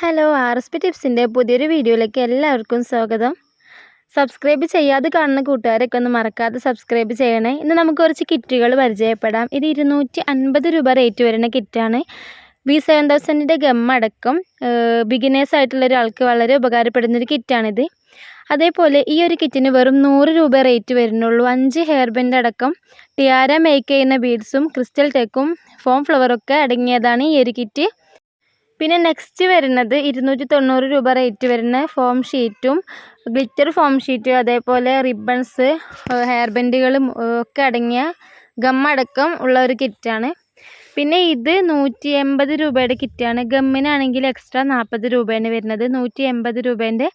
Hello ആർ.എസ്.പി ടിപ്സിൻ്റെ പുതിയൊരു വീഡിയോയിലേക്ക് എല്ലാവർക്കും സ്വാഗതം. സബ്സ്ക്രൈബ് ചെയ്യാതെ കാണുന്ന കൂട്ടുകാരൊക്കെ ഒന്ന് മറക്കാതെ സബ്സ്ക്രൈബ് ചെയ്യണേ. ഇന്ന് നമുക്ക് കുറച്ച് കിറ്റുകൾ പരിചയപ്പെടാം. ഇത് 250 രൂപ റേറ്റ് വരുന്ന കിറ്റാണ്. B7000ൻ്റെ ഗമ്മടക്കം ബിഗിനേഴ്സ് ആയിട്ടുള്ള ഒരാൾക്ക് വളരെ ഉപകാരപ്പെടുന്നൊരു കിറ്റാണിത്. അതേപോലെ ഈ ഒരു കിറ്റിന് വെറും 100 രൂപ റേറ്റ് വരുന്നുള്ളൂ. 5 ഹെയർ ബാൻഡ് അടക്കം ടിയാര മേക്ക് ചെയ്യുന്ന ബീഡ്സും ക്രിസ്റ്റൽ ടെക്കും ഫോം ഫ്ലവറൊക്കെ അടങ്ങിയതാണ് ഈ ഒരു കിറ്റ്. പിന്നെ നെക്സ്റ്റ് വരുന്നത് 290 രൂപ റേറ്റ് വരുന്ന ഫോം ഷീറ്റും ഗ്ലിറ്റർ ഫോം ഷീറ്റ്, അതേപോലെ റിബൺസ്, ഹെയർ ബാൻഡുകളും ഒക്കെ അടങ്ങിയ ഗമ്മടക്കം ഉള്ള ഒരു കിറ്റാണ്. പിന്നെ ഇത് 180 രൂപയുടെ കിറ്റാണ്. ഗമ്മിനാണെങ്കിൽ എക്സ്ട്രാ 40 രൂപയാണ് വരുന്നത്. 180 രൂപേൻ്റെ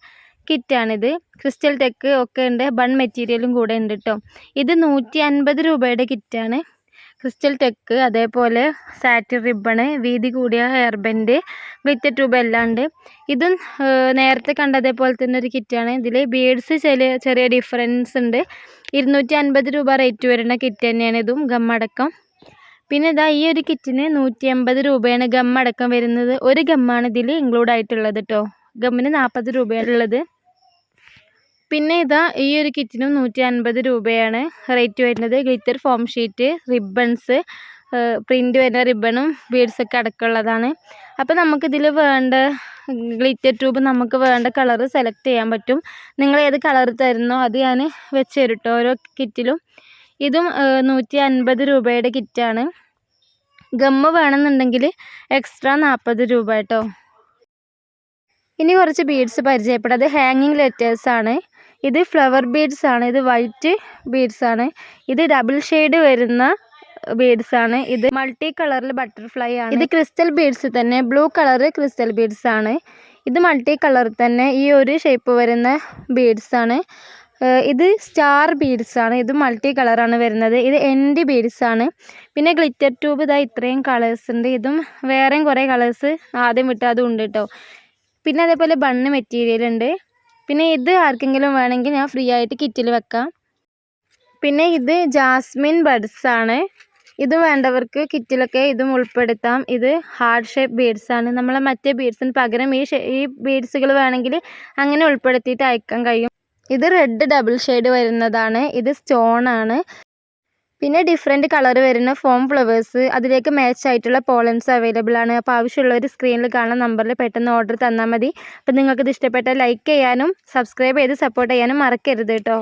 കിറ്റാണിത്. ക്രിസ്റ്റൽ ടെക്ക് ഒക്കെ ഉണ്ട്, ബൺ മെറ്റീരിയലും കൂടെ ഉണ്ട് കേട്ടോ. ഇത് 150 രൂപയുടെ കിറ്റാണ്. ക്രിസ്റ്റൽ ടെക്ക്, അതേപോലെ സാറ്റിൻ റിബണ്, വീതി കൂടിയ ഹെയർ ബാൻഡ്, ഗ്ലിറ്റർ ട്യൂബ് എല്ലാം ഉണ്ട്. ഇതും നേരത്തെ കണ്ടതേപോലെ തന്നെ ഒരു കിറ്റാണ്. ഇതിൽ ബീഡ്സ് ചെറിയ ഡിഫറൻസ് ഉണ്ട്. 250 രൂപ റേറ്റ് വരുന്ന കിറ്റ് തന്നെയാണ് ഇതും, ഗമ്മടക്കം. പിന്നെ ഇതാ ഈ ഒരു കിറ്റിന് 180 രൂപയാണ് ഗമ്മടക്കം വരുന്നത്. ഒരു ഗമ്മാണ് ഇതിൽ ഇൻക്ലൂഡ് ആയിട്ടുള്ളത് കേട്ടോ. ഗമ്മിന് 40 രൂപയാണുള്ളത്. പിന്നെ ഇതാ ഈ ഒരു കിറ്റിനും 150 രൂപയാണ് റേറ്റ് വരുന്നത്. Glitter form sheet, ribbons, print വരുന്ന റിബണും ബീഡ്സൊക്കെ അടക്കമുള്ളതാണ്. അപ്പോൾ നമുക്കിതിൽ വേണ്ട ഗ്ലിറ്റർ ട്യൂബ് നമുക്ക് വേണ്ട കളർ സെലക്ട് ചെയ്യാൻ പറ്റും. നിങ്ങൾ ഏത് കളർ തരുന്നോ അത് ഞാൻ വെച്ച് തരും കേട്ടോ ഓരോ കിറ്റിലും. ഇതും 150 രൂപയുടെ കിറ്റാണ്. ഗമ്മ് വേണമെന്നുണ്ടെങ്കിൽ എക്സ്ട്രാ 40 രൂപ കേട്ടോ. ഇനി കുറച്ച് ബീഡ്സ് പരിചയപ്പെടാം. അത് ഹാങ്ങിങ് ലെറ്റേഴ്സാണ്. ഇത് ഫ്ലവർ ബീഡ്സ് ആണ്. ഇത് വൈറ്റ് ബീഡ്സ് ആണ്. ഇത് ഡബിൾ ഷെയ്ഡ് വരുന്ന ബീഡ്സ് ആണ്. ഇത് മൾട്ടി കളറിൽ ബട്ടർഫ്ലൈ ആണ്. ഇത് ക്രിസ്റ്റൽ ബീഡ്സ് തന്നെ, ബ്ലൂ കളർ ക്രിസ്റ്റൽ ബീഡ്സ് ആണ്. ഇത് മൾട്ടി കളർ തന്നെ ഈ ഒരു ഷേപ്പ് വരുന്ന ബീഡ്സ് ആണ്. ഇത് സ്റ്റാർ ബീഡ്സ് ആണ്. ഇത് മൾട്ടി കളറാണ് വരുന്നത്. ഇത് എൻഡ് ബീഡ്സ് ആണ്. പിന്നെ ഗ്ലിറ്റർ ട്യൂബ് ഇതാ ഇത്രയും കളേഴ്സ് ഉണ്ട്. ഇതും വേറെയും കുറേ കളേഴ്സ് ആദ്യം വിട്ട് അതും ഉണ്ട് കേട്ടോ. പിന്നെ അതേപോലെ ബണ്ണ് മെറ്റീരിയൽ ഉണ്ട്. പിന്നെ ഇത് ആർക്കെങ്കിലും വേണമെങ്കിൽ ഞാൻ ഫ്രീ ആയിട്ട് കിറ്റിൽ വെക്കാം. പിന്നെ ഇത് ജാസ്മിൻ ബഡ്സ് ആണ്. ഇത് വേണ്ടവർക്ക് കിറ്റിലൊക്കെ ഇതും ഉൾപ്പെടുത്താം. ഇത് ഹാർഡ് ഷേപ്പ് ബീഡ്സ് ആണ്. നമ്മളെ മറ്റേ ബീഡ്സിന് പകരം ഈ ബീഡ്സുകൾ വേണമെങ്കിൽ അങ്ങനെ ഉൾപ്പെടുത്തിയിട്ട് അയക്കാൻ കഴിയും. ഇത് റെഡ് ഡബിൾ ഷെയ്ഡ് വരുന്നതാണ്. ഇത് സ്റ്റോൺ ആണ്. പിന്നെ ഡിഫറെൻറ്റ് കളർ വരുന്ന ഫോം ഫ്ലവേഴ്സ്, അതിലേക്ക് മാച്ച് ആയിട്ടുള്ള പോളൻസ് അവൈലബിൾ ആണ്. അപ്പോൾ ആവശ്യമുള്ളവർ സ്ക്രീനിൽ കാണുന്ന നമ്പറിൽ പെട്ടെന്ന് ഓർഡർ തന്നാൽ മതി. അപ്പോൾ നിങ്ങൾക്കിത് ഇഷ്ടപ്പെട്ടാൽ ലൈക്ക് ചെയ്യാനും സബ്സ്ക്രൈബ് ചെയ്ത് സപ്പോർട്ട് ചെയ്യാനും മറക്കരുത് കേട്ടോ.